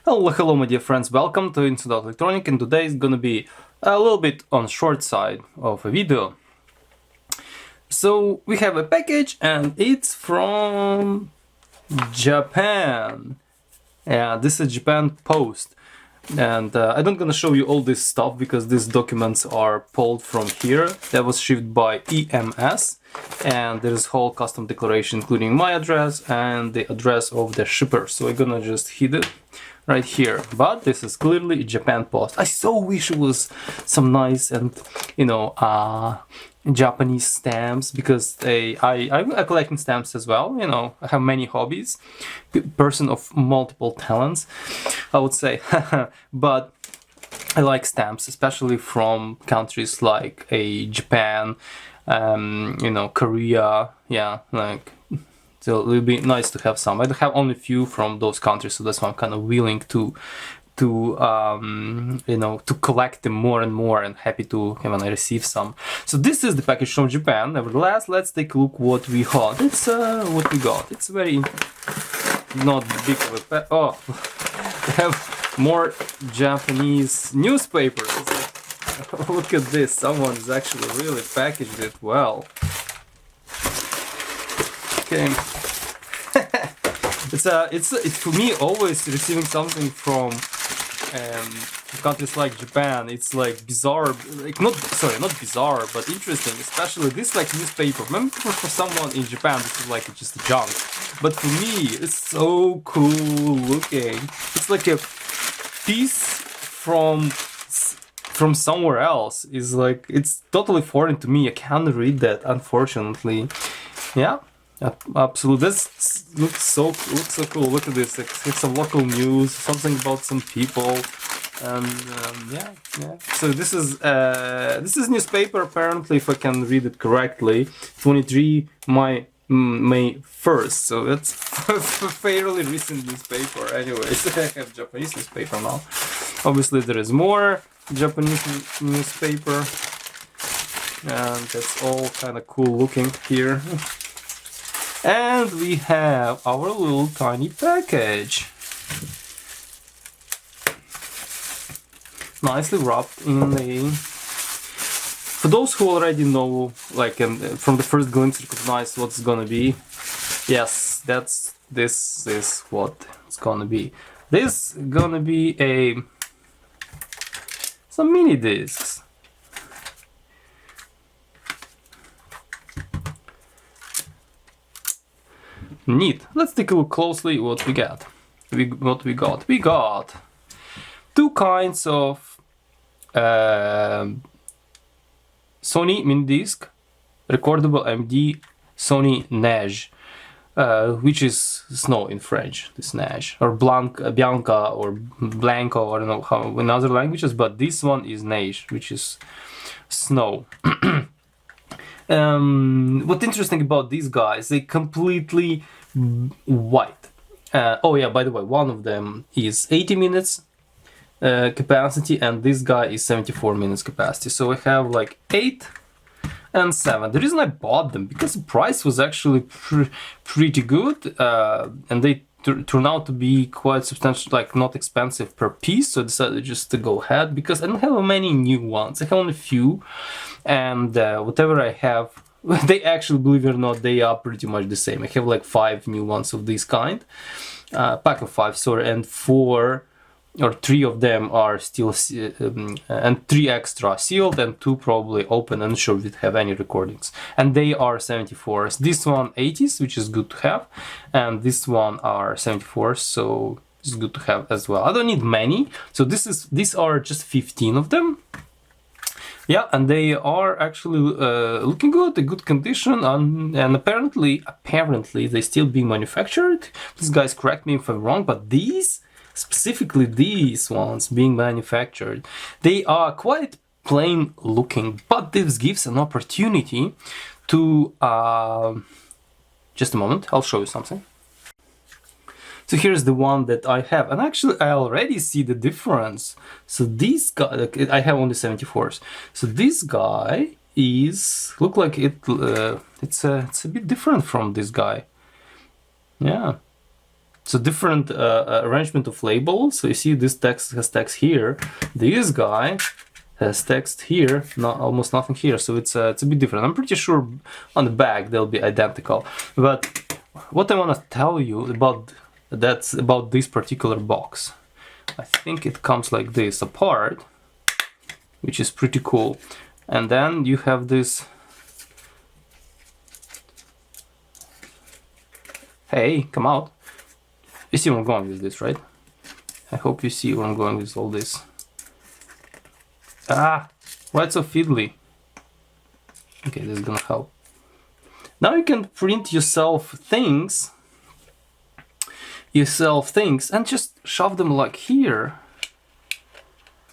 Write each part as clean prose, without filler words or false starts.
Hello my dear friends, welcome to Instant Electronic, and today is gonna be a little bit on short side of a video. So we have a package and it's from Japan. Yeah, this is Japan Post. And I'm not gonna show you all this stuff because these documents are pulled from here. That was shipped by EMS, and there's whole custom declaration including my address and the address of the shipper. So I'm gonna just hit it right here. But this is clearly Japan Post. I so wish it was some nice and Japanese stamps, because I collecting stamps as well. I have many hobbies, person of multiple talents, I would say. But I like stamps, especially from countries like Japan, Korea. Yeah, like, so it would be nice to have some. I have only few from those countries, so that's why I'm kind of willing to collect them more and more, and happy to when I receive some. So this is the package from Japan. Nevertheless, let's take a look what we got. It's what we got. It's very not big of a oh, we have more Japanese newspapers. Look at this. Someone's actually really packaged it well. Okay. It's for me always receiving something from countries like Japan. It's like bizarre, like not bizarre, but interesting. Especially this like newspaper. Maybe for someone in Japan this is like just junk, but for me it's so cool looking. It's like a piece from somewhere else. It's totally foreign to me. I can't read that, unfortunately. Yeah. Absolutely, this looks so cool. Look at this. It's some local news, something about some people, and yeah. So this is newspaper. Apparently, if I can read it correctly, 23 May 1st. So that's a fairly recent newspaper. Anyways, I have Japanese newspaper now. Obviously, there is more Japanese newspaper, and that's all kind of cool looking here. And we have our little tiny package, nicely wrapped in a. For those who already know, like, and from the first glimpse recognize what's gonna be, yes, this is what it's gonna be. This is gonna be some mini discs. Neat. Let's take a look closely what we got. We got two kinds of Sony minidisc, recordable MD, Sony neige, which is snow in French. This neige, or bianca, or blanco. I don't know how in other languages, but this one is neige, which is snow. What's interesting about these guys, they completely white. Oh yeah, by the way, one of them is 80 minutes capacity, and this guy is 74 minutes capacity. So I have like 8 and 7. The reason I bought them, because the price was actually pretty good, and they turn out to be quite substantial, like not expensive per piece. So I decided just to go ahead, because I don't have many new ones. I have only a few, and whatever I have, they actually, believe it or not, they are pretty much the same. I have like 5 new ones of this kind, pack of 5, sorry, and 4 or 3 of them are still and 3 extra sealed, and 2 probably open and sure we have any recordings, and they are 74s. This one 80s, which is good to have, and this one are 74s, so it's good to have as well. I don't need many, so these are just 15 of them. Yeah, and they are actually looking good, in good condition, and apparently they still being manufactured. Please guys correct me if I'm wrong, but specifically these ones being manufactured, they are quite plain looking, but this gives an opportunity to just a moment, I'll show you something. So here's the one that I have, and actually I already see the difference. So this guy, I have only 74s. So this guy look like it's a bit different from this guy. Yeah. So different arrangement of labels. So you see this text has text here. This guy has text here, not almost nothing here. So it's a bit different. I'm pretty sure on the back they'll be identical. But what I want to tell you about this particular box. I think it comes like this apart, which is pretty cool. And then you have this. Hey, come out. You see where I'm going with this, right? I hope you see where I'm going with all this. Ah, why it's so fiddly? Okay, this is gonna help. Now you can print yourself things and just shove them like here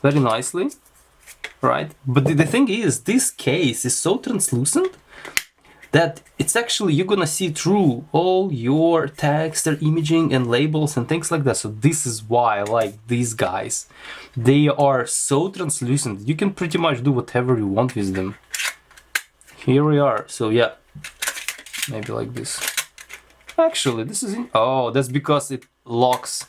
very nicely, right? But the thing is, this case is so translucent that it's actually, you're gonna see through all your text or imaging and labels and things like that. So this is why I like these guys. They are so translucent. You can pretty much do whatever you want with them. Here we are. So yeah, maybe like this. Actually, this is oh, that's because it locks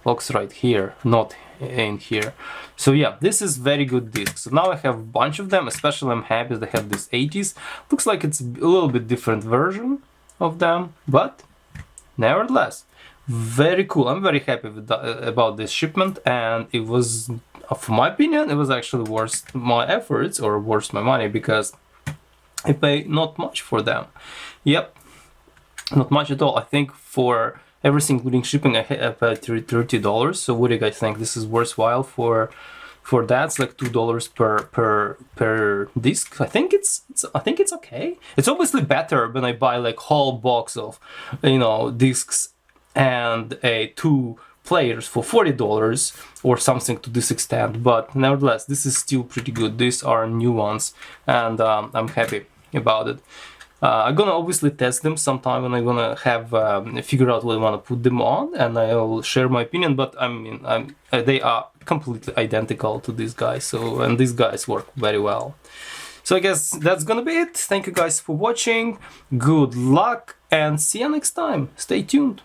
right here, not in here. So yeah, this is very good disc. So now I have a bunch of them, especially I'm happy they have this 80s. Looks like it's a little bit different version of them, but nevertheless, very cool. I'm very happy with about this shipment, and it was, for my opinion, it was actually worth my efforts or worth my money, because I pay not much for them. Yep, not much at all. I think for everything including shipping I paid $30. So what do you guys think? This is worthwhile for that? It's like $2 per disc. I think it's okay. It's obviously better when I buy like whole box of, you know, discs and a 2 players for $40 or something to this extent. But nevertheless, this is still pretty good. These are new ones, and I'm happy about it. I'm gonna obviously test them sometime when I'm gonna have figure out what I want to put them on, and I'll share my opinion. But I mean, they are completely identical to these guys. So, and these guys work very well. So I guess that's gonna be it. Thank you guys for watching. Good luck and see you next time. Stay tuned.